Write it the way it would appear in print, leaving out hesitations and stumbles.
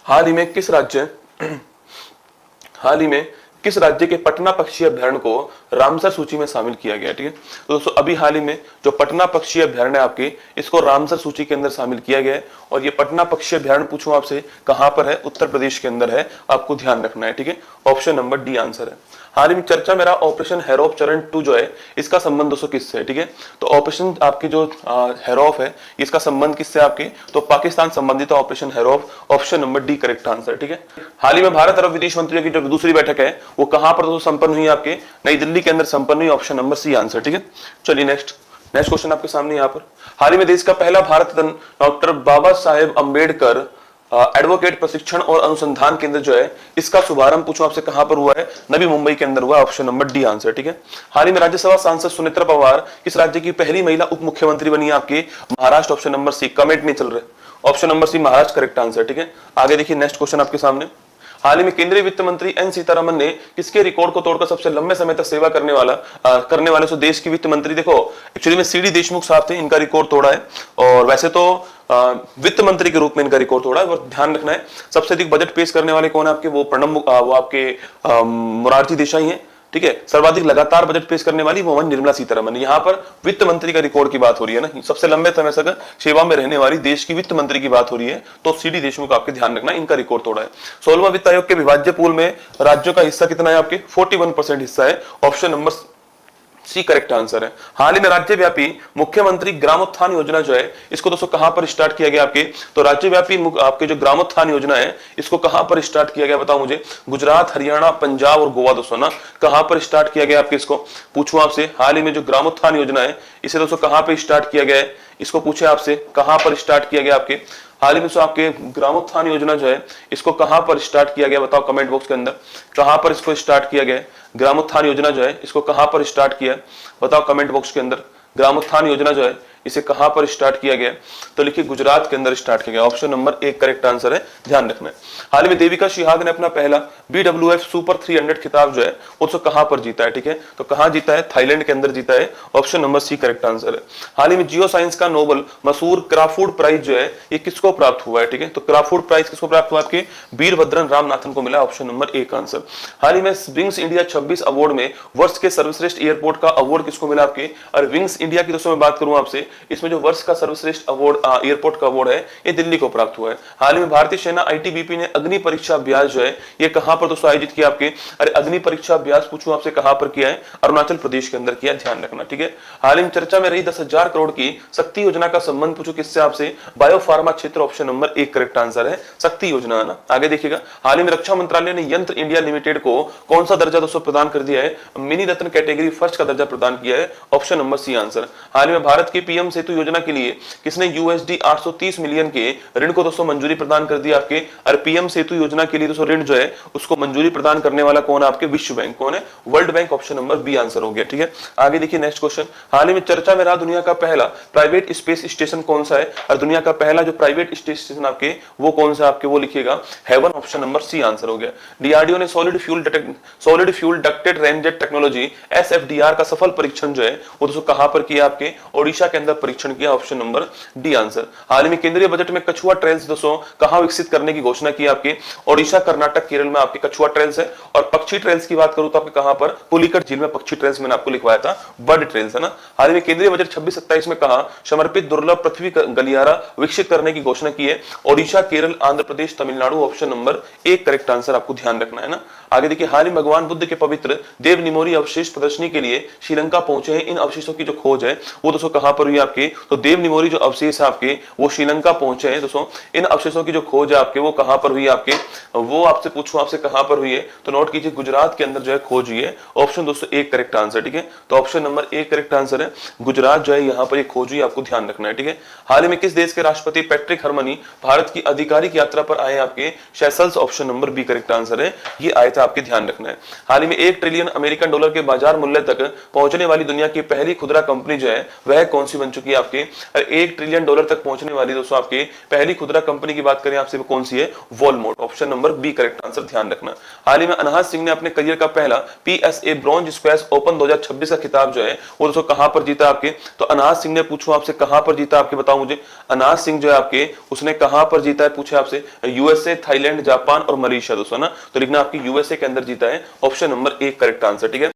हाल ही में किस राज्य हाल ही में किस राज्य के पटना पक्षी अभ्यारण्य को रामसर सूची में शामिल किया गया? ठीक है, तो दोस्तों अभी हाल ही में जो पटना पक्षी अभ्यारण्य आपके, इसको रामसर सूची के अंदर शामिल किया गया है। और ये पटना पक्षी अभ्यारण्य पूछूं आपसे कहां पर है? उत्तर प्रदेश के अंदर है, आपको ध्यान रखना है। ठीक है, ऑप्शन नंबर डी आंसर है। हाल ही में चर्चा में रहा ऑपरेशन हेरोफ चरण 2 जो है, इसका संबंध दोस्तों किससे है? ठीक है, तो ऑपरेशन आपके जो हेरोफ है, इसका संबंध किससे आपके? तो पाकिस्तान संबंधित ऑपरेशन हेरोफ, option number D correct answer. ठीक है, हाल ही में भारत और विदेश मंत्रियों की जो दूसरी बैठक है वो कहां पर दोस्तों संपन्न हुई? आपके नई दिल्ली के अंदर संपन्न हुई, ऑप्शन नंबर सी आंसर। ठीक है, चलिए नेक्स्ट क्वेश्चन आपके सामने यहाँ पर। हाल ही में देश का पहला भारत रत्न डॉक्टर बाबा साहेब अम्बेडकर एडवोकेट प्रशिक्षण और अनुसंधान केंद्र जो है, इसका शुभारंभ पूछूं आपसे कहां पर हुआ है? नवी मुंबई के अंदर हुआ, ऑप्शन नंबर डी आंसर। ठीक है, हाल ही में राज्यसभा सांसद सुनेत्रा पवार किस राज्य की पहली महिला उप मुख्यमंत्री बनी है? आपके Maharashtra, option number C. Comment नहीं चल रहे, option number C Maharashtra correct answer. ठीक है, आगे देखिए नेक्स्ट क्वेश्चन आपके सामने। हाल ही में केंद्रीय वित्त मंत्री एन सीतारमन ने किसके रिकॉर्ड को तोड़कर सबसे लंबे समय तक सेवा करने वाले देश की वित्त मंत्री, देखो एक्चुअली में सीडी देशमुख साहब थे, इनका रिकॉर्ड तोड़ा है। और वैसे तो वित्त मंत्री के रूप में इनका रिकॉर्ड तोड़ा है। और ध्यान रखना है, सबसे अधिक बजट पेश करने वाले कौन है आपके? वो आपके मोरारजी देसाई हैं। ठीक है, सर्वाधिक लगातार बजट पेश करने वाली वो निर्मला सीतारमन। यहाँ पर वित्त मंत्री का रिकॉर्ड की बात हो रही है ना, सबसे लंबे समय तक सेवा में रहने वाली देश की वित्त मंत्री की बात हो रही है, तो सीडी देशमुख आपके ध्यान रखना, इनका रिकॉर्ड तोड़ा है। 16वां वित्त आयोग के विभाज्य पूल में राज्यों का हिस्सा कितना है? आपके 41% हिस्सा है, option number C correct answer है। हाल ही में राज्यव्यापी मुख्यमंत्री ग्रामोत्थान योजना जो है, इसको दोस्तों कहां पर स्टार्ट किया गया आपके? तो राज्यव्यापी आपके जो ग्रामोत्थान योजना है, इसको कहां पर स्टार्ट किया गया बताओ मुझे? गुजरात, हरियाणा, पंजाब और गोवा दोस्तों ना, कहां पर स्टार्ट किया गया आपके? इसको पूछूं आपसे, हाल ही में जो ग्रामोत्थान योजना है, इसे दोस्तों कहां पर स्टार्ट किया गया है? इसको पूछे आपसे कहां पर स्टार्ट किया गया आपके? हाल ही में आपके ग्रामोत्थान योजना जो है, इसको कहां पर स्टार्ट किया गया बताओ कमेंट बॉक्स के अंदर, कहां पर इसको स्टार्ट किया गया? ग्रामोत्थान योजना जो है, इसको कहां पर स्टार्ट किया बताओ कमेंट बॉक्स के अंदर। ग्रामोत्थान योजना जो है, इसे कहां पर स्टार्ट किया गया? तो लिखिए गुजरात के अंदर स्टार्ट किया गया, ऑप्शन नंबर एक करेक्ट आंसर है, ध्यान रखना है। हाल ही में देविका शिहाग ने अपना पहला BWF सुपर 300 खिताब जो है उसको कहां पर जीता है? ठीक है, तो कहां जीता है? थाईलैंड के अंदर जीता है, option number C correct answer है। हाल ही में जियो साइंस का नोबल मशहूर क्राफोर्ड प्राइज जो है, ये किसको प्राप्त हुआ है? ठीक है, तो क्राफोर्ड प्राइज किसको प्राप्त हुआ? आपके वीरभद्रन रामनाथन को मिला, ऑप्शन नंबर एक आंसर। हाल ही में विंग्स इंडिया 26 अवार्ड में वर्ष के सर्वश्रेष्ठ एयरपोर्ट का अवार्ड किसको मिला आपके? और विंग्स इंडिया की दोस्तों मैं बात करूं आपसे, इसमें जो वर्ष का सर्वश्रेष्ठ अवार्ड एयरपोर्ट का अवार्ड है, ये दिल्ली को प्राप्त हुआ है। हाल ही में भारतीय सेना ITBP ने अग्नि परीक्षा अभ्यास जो है, ये कहां पर दोस्तों आयोजित किया आपके? अरे अग्नि परीक्षा अभ्यास पूछूं आपसे कहां पर किया है? अरुणाचल प्रदेश के अंदर किया, ध्यान रखना। ठीक है, हाल ही में चर्चा में रही 10,000 करोड़ की शक्ति योजना का संबंध पूछो किससे आपसे? बायो फार्मा क्षेत्र, ऑप्शन नंबर एक करेक्ट आंसर है, शक्ति योजना है ना। आगे देखिएगा, हाल ही में रक्षा मंत्रालय ने यंत्र इंडिया लिमिटेड को कौन सा दर्जा दोस्तों प्रदान कर दिया है? मिनी रत्न कैटेगरी फर्स्ट का दर्जा प्रदान किया है, ऑप्शन नंबर सी आंसर। हाल ही में भारत की PM सेतु योजना के लिए किसने USD 830 मिलियन के ऋण को दोस्तों मंजूरी प्रदान कर दी आपके? और PM सेतु योजना के लिए दोस्तों ऋण जो है उसको मंजूरी प्रदान करने वाला कौन है आपके? विश्व बैंक। कौन है? World Bank, option number B answer हो गया। ठीक है, आगे देखिए नेक्स्ट क्वेश्चन। हाल ही में चर्चा में रहा दुनिया का पहला प्राइवेट स्पेस स्टेशन कौन सा है? और दुनिया का पहला जो प्राइवेट स्टेशन आपके वो कौन सा आपके? वो लिखिएगा heaven, option number C answer हो गया। DRDO ने solid fuel ducted ramjet technology SFDR का सफल परीक्षण जो है वो दोस्तों कहां पर किया आपके? ओडिशा के अंदर परीक्षण किया, ऑप्शन नंबर डी आंसर। हाल ही में केंद्रीय बजट में कछुआ ट्रेल्स दोस्तों कहां विकसित करने की घोषणा की आपके? ओडिशा, कर्नाटक, केरल में आपके कछुआ ट्रेल्स है। और पक्षी ट्रेल्स की बात करूं तो आपके कहां पर? पुलिकट झील में पक्षी ट्रेल्स मैंने आपको लिखवाया था, बर्ड ट्रेल्स है ना। हाल ही में केंद्रीय बजट 26-27 में कहा समर्पित दुर्लभ पृथ्वी गलियारा विकसित करने की घोषणा की है? ओडिशा, केरल, आंध्र प्रदेश, तमिलनाडु, ऑप्शन नंबर एक करेक्ट आंसर आपको ध्यान रखना है ना। आगे देखिए, हाल ही में भगवान बुद्ध के पवित्र देव निमोरी अवशेष प्रदर्शनी के लिए श्रीलंका पहुंचे हैं। इन अवशेषों की जो खोज है वो दोस्तों कहां पर हुई आपके? तो देव निमोरी जो अवशेष है आपके वो श्रीलंका पहुंचे हैं दोस्तों। इन अवशेषों की जो खोज है आपके वो कहां पर हुई आपके? वो आपसे पूछूं आपसे कहां पर हुई है? तो नोट कीजिए गुजरात के अंदर जो है खोज हुई है, ऑप्शन दोस्तों एक करेक्ट आंसर। ठीक है, तो ऑप्शन नंबर एक करेक्ट आंसर है, गुजरात जो है यहाँ पर एक खोज हुई, आपको ध्यान रखना है। ठीक है, हाल ही में किस देश के राष्ट्रपति पैट्रिक हरमनी भारत की आधिकारिक यात्रा पर आए आपके? Seychelles, option number B correct answer है, ये आए थे, आपके ध्यान रखना है। हाल ही में $1 ट्रिलियन अमेरिकन डॉलर के बाजार मूल्य तक पहुंचने वाली दुनिया की पहली खुदरा कंपनी जो है वह कौन सी बन चुकी है आपके, और $1 ट्रिलियन तक पहुंचने वाली दोस्तों आपके पहली खुदरा कंपनी की बात करें आपसे, वो कौन सी है? Walmart. Option number B correct answer, ध्यान रखना। हाल ही में अनहाज सिंह ने अपने करियर का पहला PSA ब्रॉन्ज स्क्वैश ओपन 2026 का खिताब जो है वो दोस्तों कहां पर जीता आपके? तो अनहाज सिंह ने पूछो आपसे कहां पर जीता आपके, बताओ मुझे। अनहाज सिंह जो है आपके उसने कहां पर जीता है, पूछे आपसे। USA, थाईलैंड, जापान और मलेशिया दोस्तों ना, तो लिखना आपकी USA के अंदर जीता है। Option number A correct answer, ठीक है।